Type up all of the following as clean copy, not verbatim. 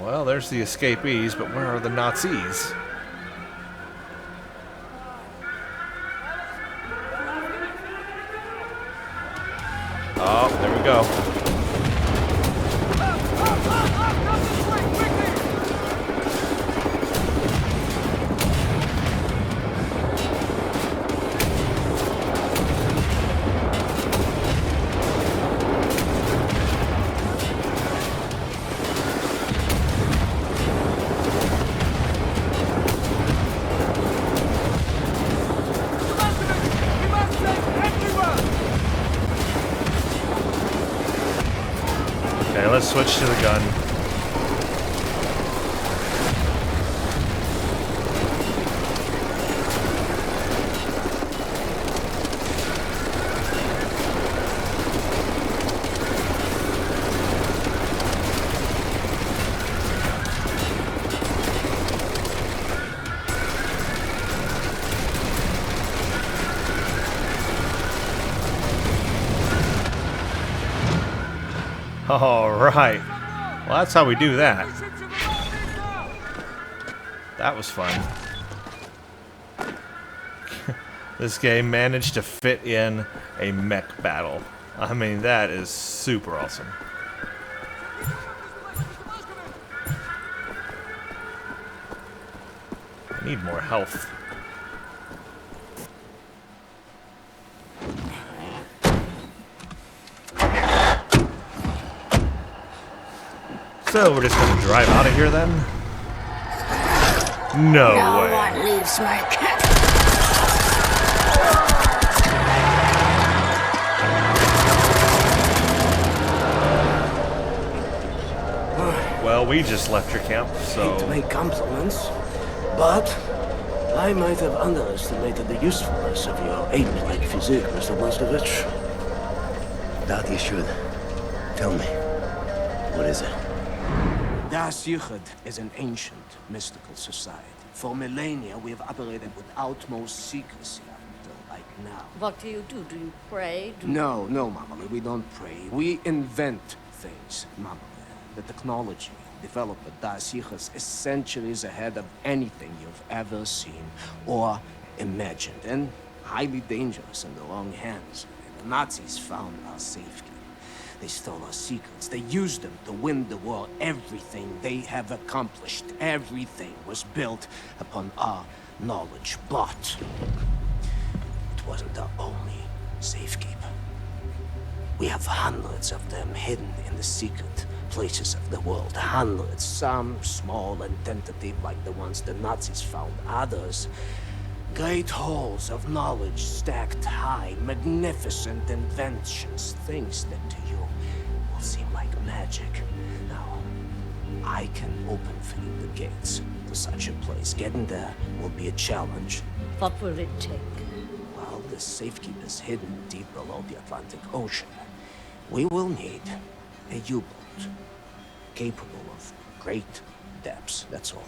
Well, there's the escapees, but where are the Nazis? Oh, there we go. Okay, let's switch to the gun. All right. Well, that's how we do that. That was fun. This game managed to fit in a mech battle. I mean, that is super awesome. I need more health. So we're just gonna drive out of here then? No way. one leaves my cat. Well, we just left your camp, so... Hate to make compliments, but I might have underestimated the usefulness of your ape-like physique, Mr. Blazkowicz. That you should. Tell me, what is it? Deathshead is an ancient, mystical society. For millennia, we have operated with utmost secrecy until like now. What do? Do you pray? No, Mama, we don't pray. We invent things, Mama. The technology developed at Deathshead is centuries ahead of anything you've ever seen or imagined, and highly dangerous in the wrong hands. The Nazis found our safekeeping. They stole our secrets. They used them to win the war. Everything they have accomplished, everything was built upon our knowledge. But it wasn't our only safekeeper. We have hundreds of them hidden in the secret places of the world. Hundreds, some small and tentative like the ones the Nazis found. Others, great halls of knowledge stacked high, magnificent inventions, things that to you will seem like magic. Now, I can open for you the gates to such a place. Getting there will be a challenge. What will it take? Well, the safekeeper's hidden deep below the Atlantic Ocean. We will need a U-boat capable of great depths, that's all.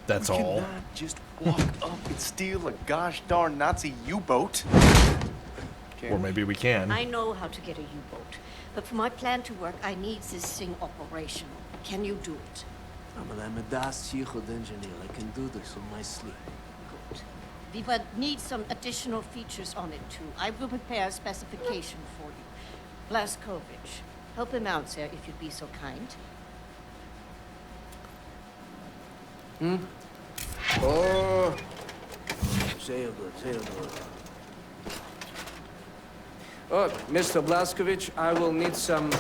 That's all. You cannot just walk up and steal a gosh darn Nazi U-boat. Or maybe we can. I know how to get a U-boat, but for my plan to work, I need this thing operational. Can you do it? I'm a Deathshead engineer. I can do this on my sleep. Good. We will need some additional features on it too. I will prepare a specification for you. Blazkowicz, help him out, sir, if you'd be so kind. Oh, say it good. Oh, Mr. Blazkowicz, I will need some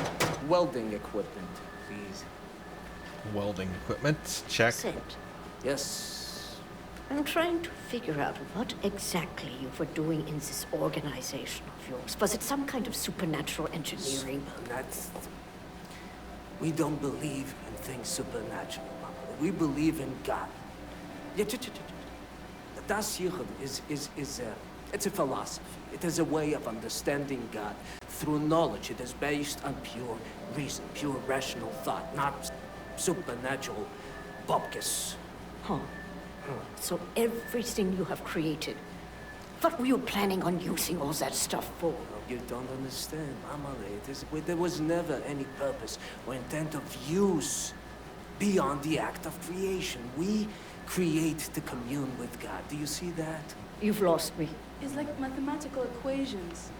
welding equipment, please. Welding equipment, check. Sit. Yes. I'm trying to figure out what exactly you were doing in this organization of yours. Was it some kind of supernatural engineering? We don't believe in things supernatural, Mama. We believe in God. The Deathshead it's a philosophy. It is a way of understanding God through knowledge. It is based on pure reason, pure rational thought, not supernatural bupkis. Huh. So everything you have created, what were you planning on using all that stuff for? You don't understand, Mama. There was never any purpose or intent of use beyond the act of creation. We create to commune with God. Do you see that? You've lost me. It's like mathematical equations.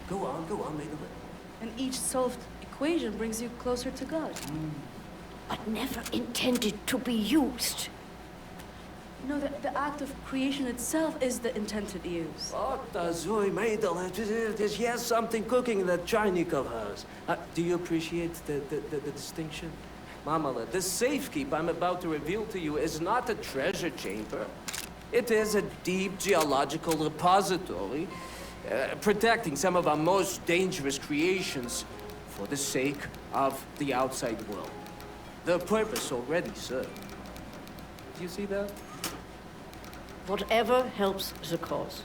Go on, Madeline. And each solved equation brings you closer to God. But never intended to be used. No, the act of creation itself is the intended use. She has something cooking in that Chinese of hers. Do you appreciate the distinction? Mama, the safekeep I'm about to reveal to you is not a treasure chamber. It is a deep geological repository, protecting some of our most dangerous creations for the sake of the outside world. The purpose already served. Do you see that? Whatever helps the cause.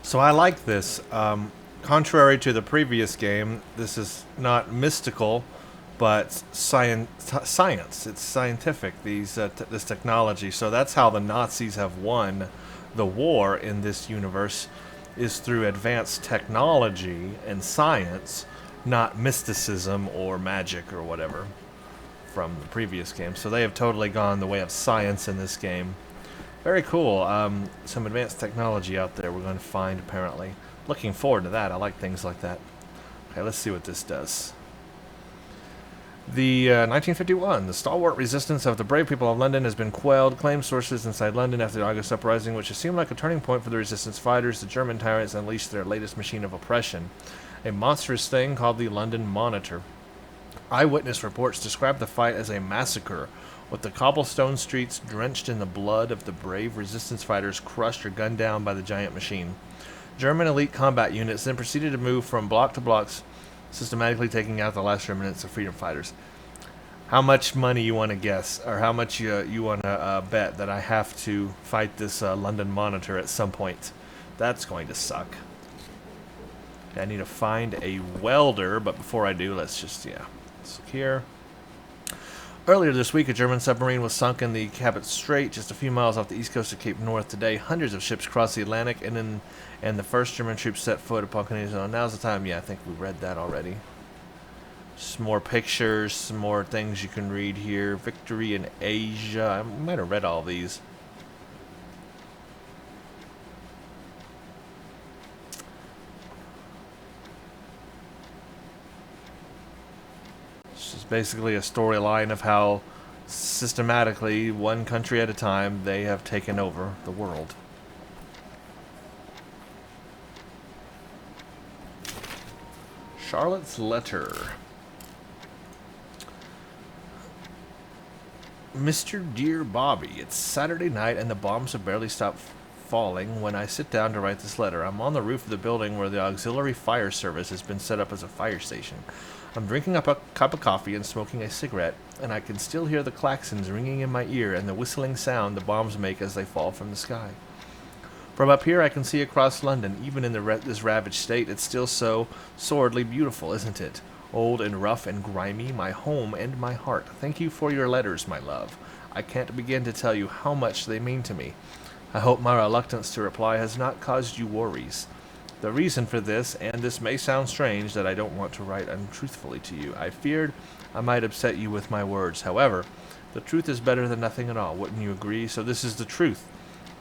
So I like this. Contrary to the previous game, this is not mystical, but science. It's scientific, this technology. So that's how the Nazis have won the war in this universe, is through advanced technology and science, not mysticism or magic or whatever from the previous game. So they have totally gone the way of science in this game. Very cool. Some advanced technology out there we're going to find, apparently. Looking forward to that. I like things like that. Okay, let's see what this does. The 1951, the stalwart resistance of the brave people of London has been quelled, claim sources inside London after the August Uprising, which has seemed like a turning point for the resistance fighters. The German tyrants unleashed their latest machine of oppression, a monstrous thing called the London Monitor. Eyewitness reports describe the fight as a massacre, with the cobblestone streets drenched in the blood of the brave resistance fighters crushed or gunned down by the giant machine. German elite combat units then proceeded to move from block to blocks, systematically taking out the last remnants of freedom fighters. How much money you want to guess, or how much you want to bet that I have to fight this London Monitor at some point? That's going to suck. I need to find a welder, but before I do, let's look here. Earlier this week, a German submarine was sunk in the Cabot Strait, just a few miles off the east coast of Cape North. Today, hundreds of ships crossed the Atlantic, and the first German troops set foot upon Canadian soil. Now's the time. Yeah, I think we read that already. Some more pictures, some more things you can read here. Victory in Asia. I might have read all these. This is basically a storyline of how systematically, one country at a time, they have taken over the world. Charlotte's letter. Mr. Dear Bobby, it's Saturday night and the bombs have barely stopped falling when I sit down to write this letter. I'm on the roof of the building where the auxiliary fire service has been set up as a fire station. I'm drinking up a cup of coffee and smoking a cigarette, and I can still hear the klaxons ringing in my ear and the whistling sound the bombs make as they fall from the sky. From up here I can see across London. Even in this ravaged state, it's still so sordidly beautiful, isn't it? Old and rough and grimy, my home and my heart. Thank you for your letters, my love. I can't begin to tell you how much they mean to me. I hope my reluctance to reply has not caused you worries. The reason for this, and this may sound strange that I don't want to write untruthfully to you, I feared I might upset you with my words. However, the truth is better than nothing at all. Wouldn't you agree? So this is the truth.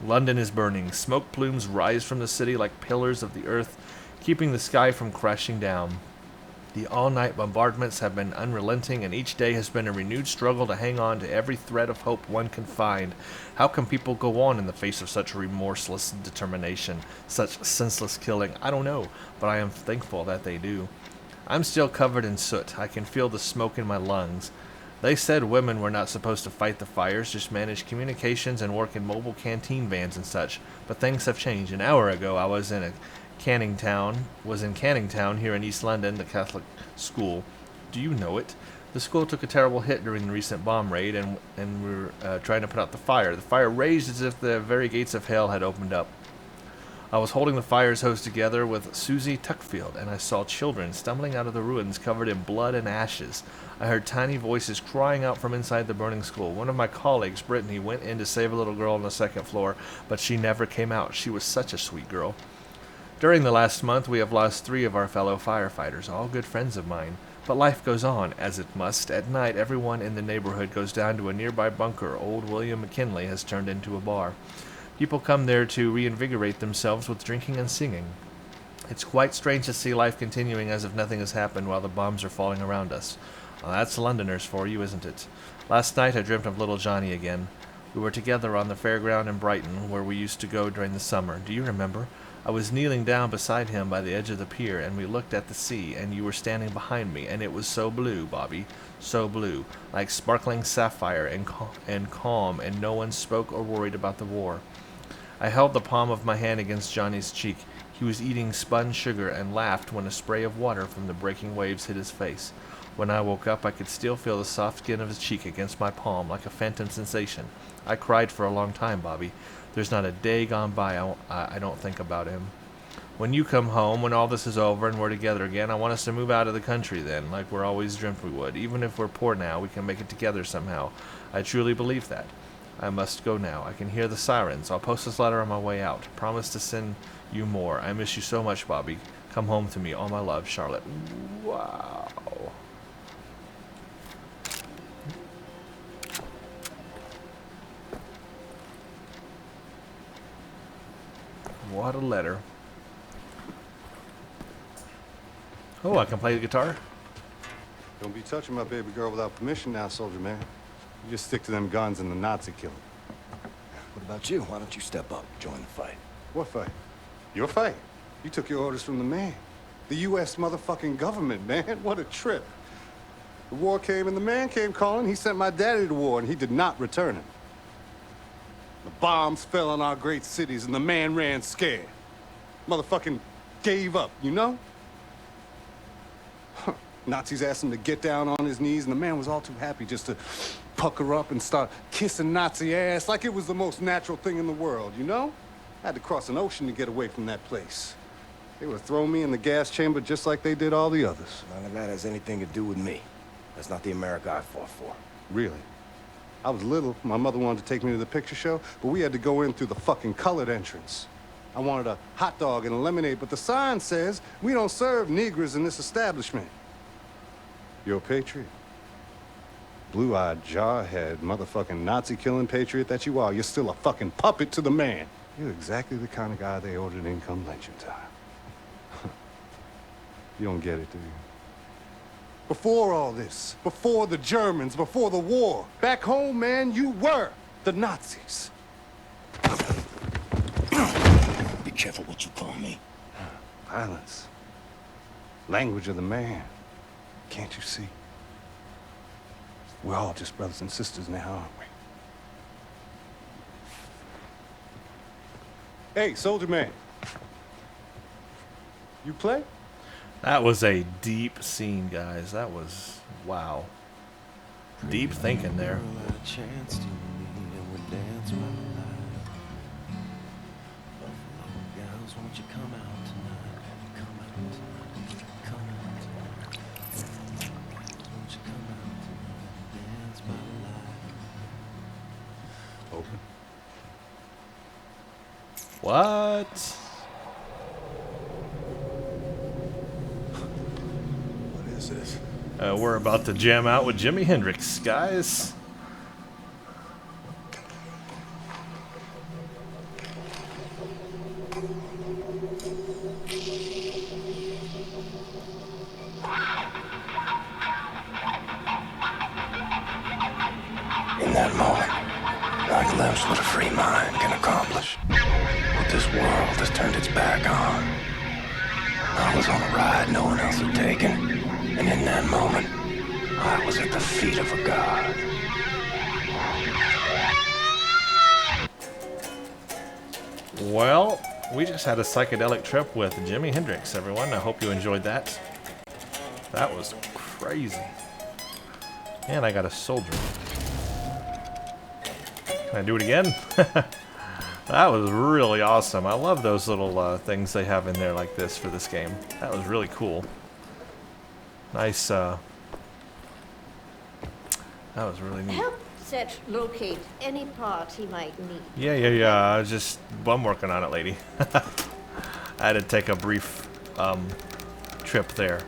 London is burning. Smoke plumes rise from the city like pillars of the earth, keeping the sky from crashing down. The all-night bombardments have been unrelenting, and each day has been a renewed struggle to hang on to every thread of hope one can find. How can people go on in the face of such remorseless determination, such senseless killing? I don't know, but I am thankful that they do. I'm still covered in soot. I can feel the smoke in my lungs. They said women were not supposed to fight the fires, just manage communications and work in mobile canteen vans and such. But things have changed. An hour ago, I was in Canning Town here in East London, the Catholic school. Do you know it? The school took a terrible hit during the recent bomb raid, and we were trying to put out the fire. The fire raged as if the very gates of hell had opened up. I was holding the fire's hose together with Susie Tuckfield, and I saw children stumbling out of the ruins covered in blood and ashes. I heard tiny voices crying out from inside the burning school. One of my colleagues, Brittany, went in to save a little girl on the second floor, but she never came out. She was such a sweet girl. During the last month, we have lost 3 of our fellow firefighters, all good friends of mine. But life goes on, as it must. At night, everyone in the neighborhood goes down to a nearby bunker. Old William McKinley has turned into a bar. People come there to reinvigorate themselves with drinking and singing. It's quite strange to see life continuing as if nothing has happened while the bombs are falling around us. Well, that's Londoners for you, isn't it? Last night I dreamt of little Johnny again. We were together on the fairground in Brighton, where we used to go during the summer. Do you remember? I was kneeling down beside him by the edge of the pier, and we looked at the sea, and you were standing behind me, and it was so blue, Bobby, so blue, like sparkling sapphire and calm, and no one spoke or worried about the war. I held the palm of my hand against Johnny's cheek. He was eating spun sugar and laughed when a spray of water from the breaking waves hit his face. When I woke up, I could still feel the soft skin of his cheek against my palm, like a phantom sensation. I cried for a long time, Bobby. There's not a day gone by I don't think about him. When you come home, when all this is over and we're together again, I want us to move out of the country then, like we're always dreamt we would. Even if we're poor now, we can make it together somehow. I truly believe that. I must go now. I can hear the sirens. I'll post this letter on my way out. Promise to send you more. I miss you so much, Bobby. Come home to me. All my love, Charlotte. Wow. What a letter. Oh, I can play the guitar? Don't be touching my baby girl without permission now, soldier man. You just stick to them guns and the Nazi killing. What about you? Why don't you step up, join the fight? What fight? Your fight. You took your orders from the man. The U.S. motherfucking government, man. What a trip. The war came and the man came calling. He sent my daddy to war and he did not return him. The bombs fell on our great cities and the man ran scared. Motherfucking gave up, you know? Huh. Nazis asked him to get down on his knees and the man was all too happy just to pucker up and start kissing Nazi ass like it was the most natural thing in the world, you know? I had to cross an ocean to get away from that place. They would throw me in the gas chamber just like they did all the others. None of that has anything to do with me. That's not the America I fought for. Really? I was little. My mother wanted to take me to the picture show, but we had to go in through the fucking colored entrance. I wanted a hot dog and a lemonade, but the sign says we don't serve Negroes in this establishment. You're a patriot. Blue-eyed, jarhead, motherfucking Nazi-killing patriot that you are. You're still a fucking puppet to the man. You're exactly the kind of guy they ordered in come lynching time. You don't get it, do you? Before all this, before the Germans, before the war, back home, man, you were the Nazis. Be careful what you call me. Violence. Language of the man. Can't you see? We're all just brothers and sisters now, aren't we? Hey, soldier man. You play? That was a deep scene, guys. That was, wow. Deep thinking there. Open. What? This? We're about to jam out with Jimi Hendrix, guys. In that moment, I glimpsed what a free mind can accomplish. What this world has turned its back on. I was on a ride no one else had taken. And in that moment, I was at the feet of a god. Well, we just had a psychedelic trip with Jimi Hendrix, everyone. I hope you enjoyed that. That was crazy. And I got a soldier. Can I do it again? That was really awesome. I love those little things they have in there like this for this game. That was really cool. Nice, that was really neat. Help Seth locate any part he might need. Yeah. I'm working on it, lady. I had to take a brief, trip there.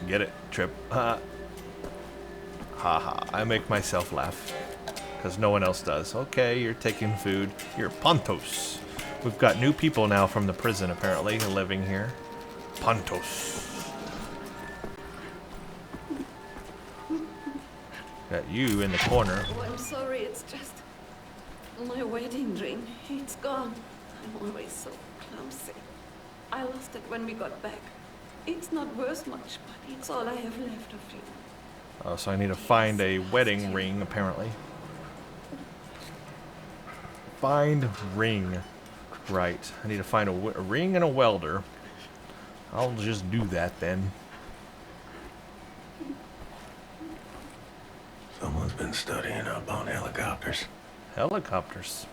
Get it? Trip. Haha. I make myself laugh. Because no one else does. Okay, you're taking food. You're Pontos. We've got new people now from the prison, apparently, living here. Pontos. Got you in the corner. Oh, I'm sorry, it's just my wedding ring. It's gone. I'm always so clumsy. I lost it when we got back. It's not worth much, but it's all I have left of you. Oh, so I need to find a wedding ring, apparently. Find ring. Right. I need to find a ring and a welder. I'll just do that then. Someone's been studying up on helicopters. Helicopters.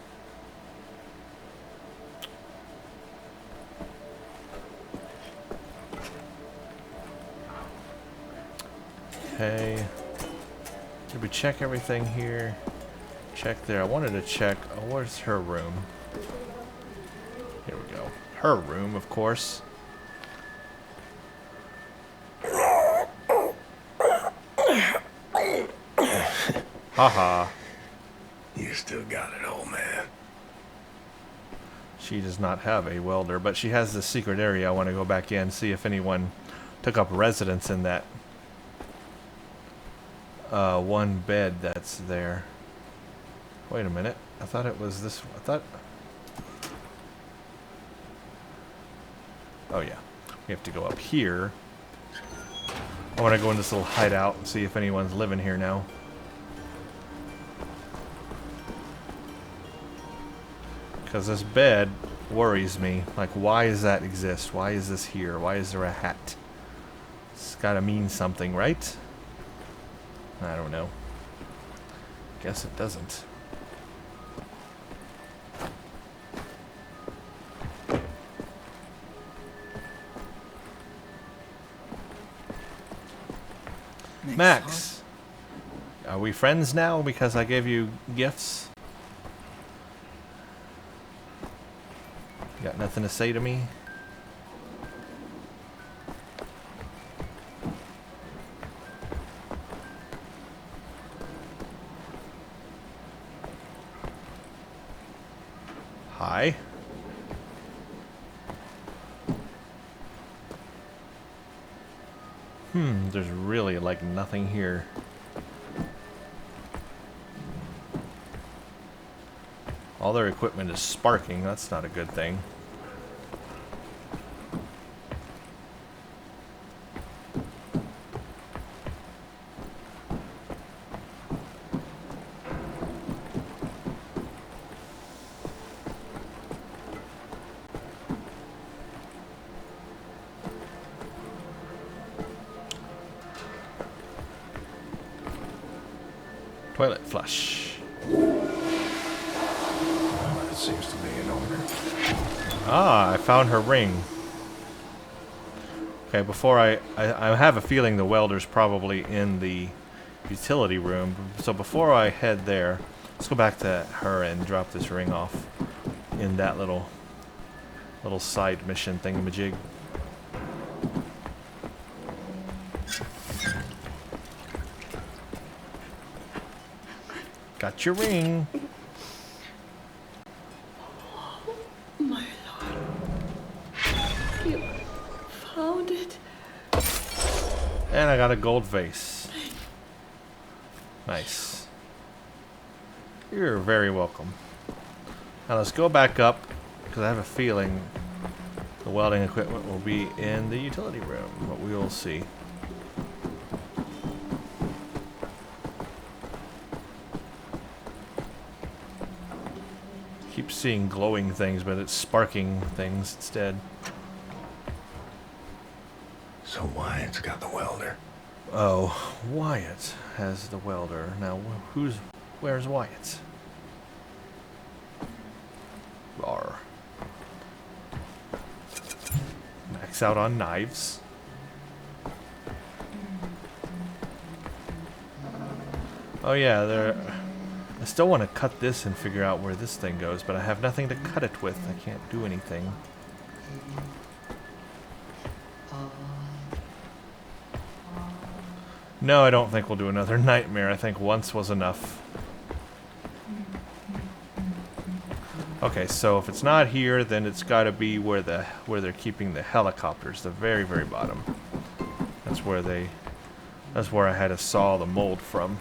Okay. Did we check everything here? Check there. I wanted to check. Oh, where's her room? Here we go. Her room, of course. Haha. You still got it, old man. She does not have a welder, but she has this secret area. I want to go back in, see if anyone took up residence in that one bed that's there. Wait a minute. I thought it was this. Oh yeah. We have to go up here. I want to go in this little hideout and see if anyone's living here now. Because this bed worries me. Like, why does that exist? Why is this here? Why is there a hat? It's gotta mean something, right? I don't know. Guess it doesn't. Max, are we friends now because I gave you gifts? You got nothing to say to me? Hi. There's really like nothing here. All their equipment is sparking. That's not a good thing. Toilet flush. It seems to be in order. Ah, I found her ring. Okay, before I have a feeling the welder's probably in the utility room. So before I head there, let's go back to her and drop this ring off in that little side mission thingamajig. Got your ring. My lord. You found it. And I got a gold vase. Nice. You're very welcome. Now let's go back up, because I have a feeling the welding equipment will be in the utility room, but we will see. Keep seeing glowing things, but it's sparking things instead. So Wyatt's got the welder. Oh, Wyatt has the welder. Now, where's Wyatt? bar. Max out on knives. Oh yeah, I still want to cut this and figure out where this thing goes, but I have nothing to cut it with. I can't do anything. No, I don't think we'll do another nightmare. I think once was enough. Okay, so if it's not here, then it's got to be where they're keeping the helicopters, the very, very bottom. That's where I had to saw the mold from.